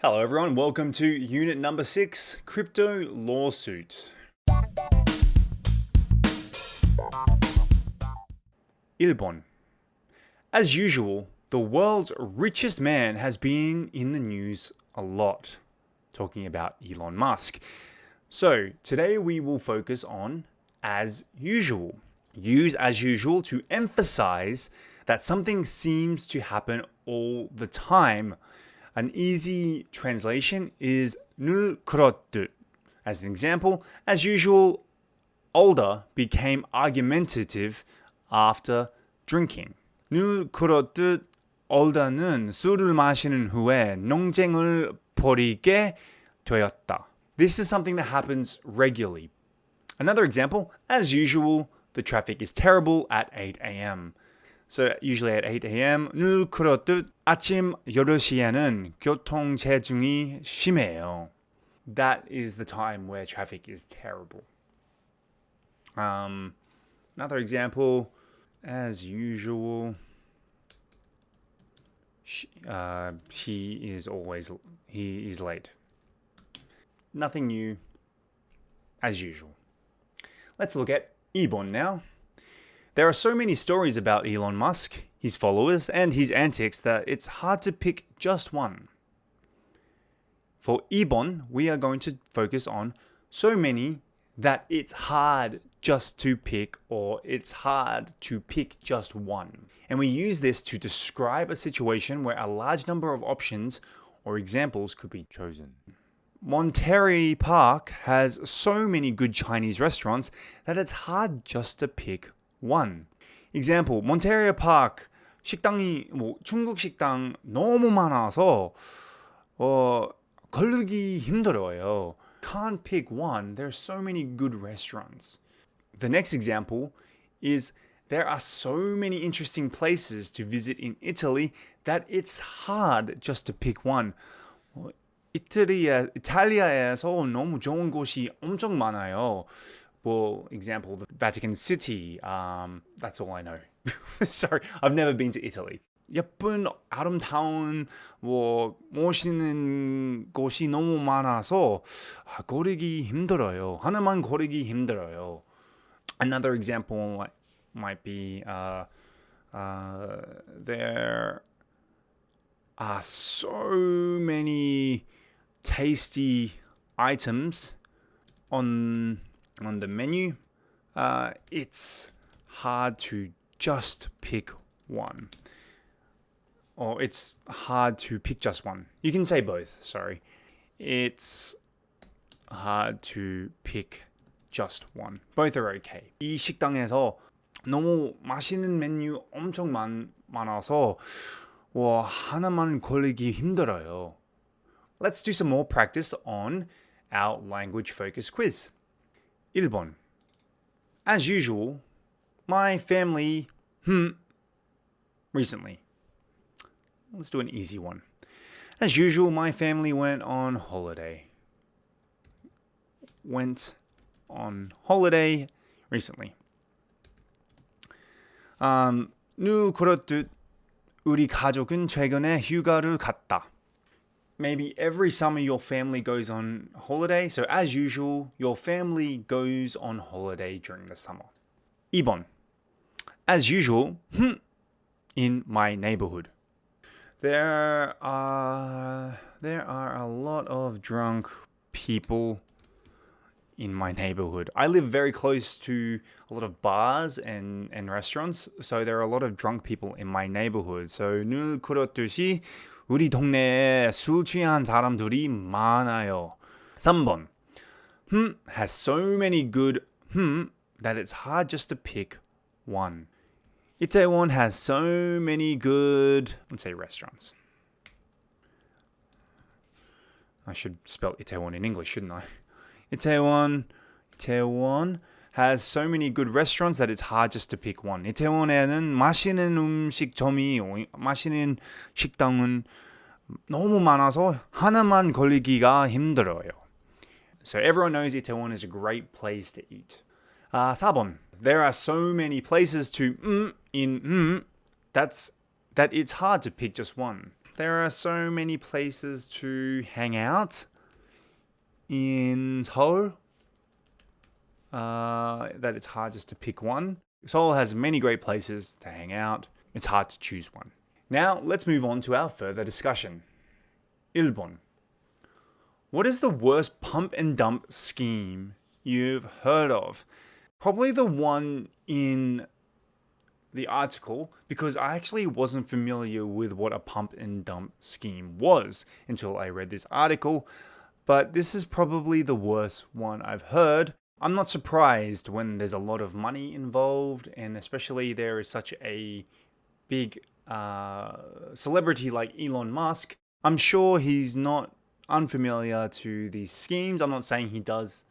Hello everyone, welcome to unit number 6, Crypto Lawsuit. 1번. As usual, the world's richest man has been in the news a lot, talking about Elon Musk. So today we will focus on as usual. Use as usual to emphasize that something seems to happen all the time. An easy translation is 늘 그렇듯. As an example, as usual, Older became argumentative after drinking. 늘 그렇듯 Older는 술을 마시는 후에 논쟁을 벌이게 되었다. This is something that happens regularly. Another example, as usual, the traffic is terrible at 8 a.m. So usually at 8 a.m. 늘 그렇듯 아침 8시에는 교통체증이 심해요. That is the time where traffic is terrible. Another example, as usual, he is late. Nothing new, as usual. Let's look at 2번 now. There are so many stories about Elon Musk, his followers, and his antics that it's hard to pick just one. For 2번, we are going to focus on so many that it's hard just to pick, or it's hard to pick just one. And we use this to describe a situation where a large number of options or examples could be chosen. Monterey Park has so many good Chinese restaurants that it's hard just to pick one. Example, Monterey Park 식당이 중국 식당 너무 많아서 고르기 힘들어요. Can't pick one. There are so many good restaurants. The next example is there are so many interesting places to visit in Italy that it's hard just to pick one. 이탈리아에서 너무 좋은 곳이 엄청 많아요. For example, the Vatican City. That's all I know. Sorry, I've never been to Italy. 예쁜 아름다운 멋있는 곳이 너무 많아서 고르기 힘들어요. 하나만 고르기 힘들어요. Another example might be there are so many tasty items on the menu. It's hard to just pick one. Or it's hard to pick just one. You can say both, sorry. It's hard to pick just one. Both are okay. 이 식당에서 너무 맛있는 메뉴 엄청 많아서 하나만 고르기 힘들어요. Let's do some more practice on our language focus quiz. 1번. As usual, my family recently. Let's do an easy one. As usual, my family went on holiday. Went on holiday recently. 늘 그렇듯 우리 가족은 최근에 휴가를 갔다. Maybe every summer your family goes on holiday. So as usual, your family goes on holiday during the summer. 2번. As usual, in my neighborhood. There are a lot of drunk people in my neighborhood. I live very close to a lot of bars and restaurants, so there are a lot of drunk people in my neighborhood. So 늘 그렇듯이 우리 동네에 술 취한 사람들이 많아요. 3번. has so many good that it's hard just to pick one. Itaewon has so many good, let's say, restaurants. I should spell Itaewon in English, shouldn't I? Itaewon has so many good restaurants that it's hard just to pick one. 이태원에는 맛있는 맛있는 식당은 너무 많아서 하나만 고르기가 힘들어요. So everyone knows Itaewon is a great place to eat. 4번. There are so many places to that it's hard to pick just one. There are so many places to hang out in Seoul that it's hard just to pick one. Seoul has many great places to hang out. It's hard to choose one. Now, let's move on to our further discussion. 일본. What is the worst pump and dump scheme you've heard of? Probably the one in the article, because I actually wasn't familiar with what a pump and dump scheme was until I read this article, but this is probably the worst one I've heard. I'm not surprised when there's a lot of money involved, and especially there is such a big celebrity like Elon Musk. I'm sure he's not unfamiliar to these schemes. I'm not saying he does.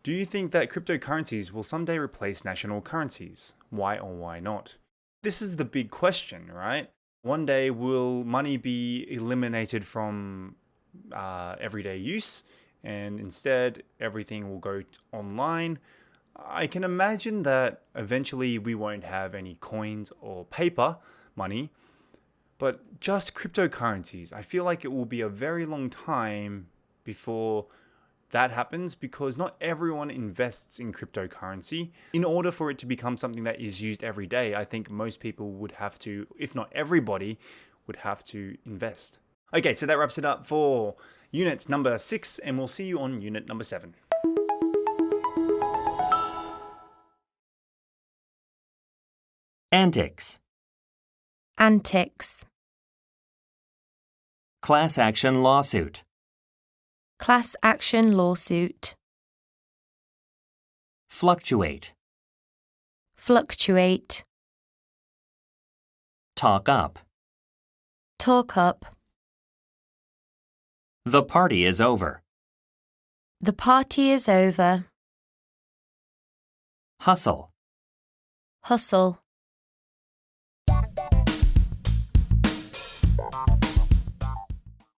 Do you think that cryptocurrencies will someday replace national currencies? Why or why not? This is the big question, right? One day, will money be eliminated from everyday use, and instead everything will go online? I can imagine that eventually we won't have any coins or paper money, but just cryptocurrencies. I feel like it will be a very long time before that happens, because not everyone invests in cryptocurrency. In order for it to become something that is used every day, I think most people would have to, if not everybody, would have to invest. Okay, so that wraps it up for unit number 6, and we'll see you on unit number 7. Antics. Antics. Class action lawsuit. Class action lawsuit. Fluctuate. Fluctuate. Talk up. Talk up. The party is over. The party is over. Hustle. Hustle.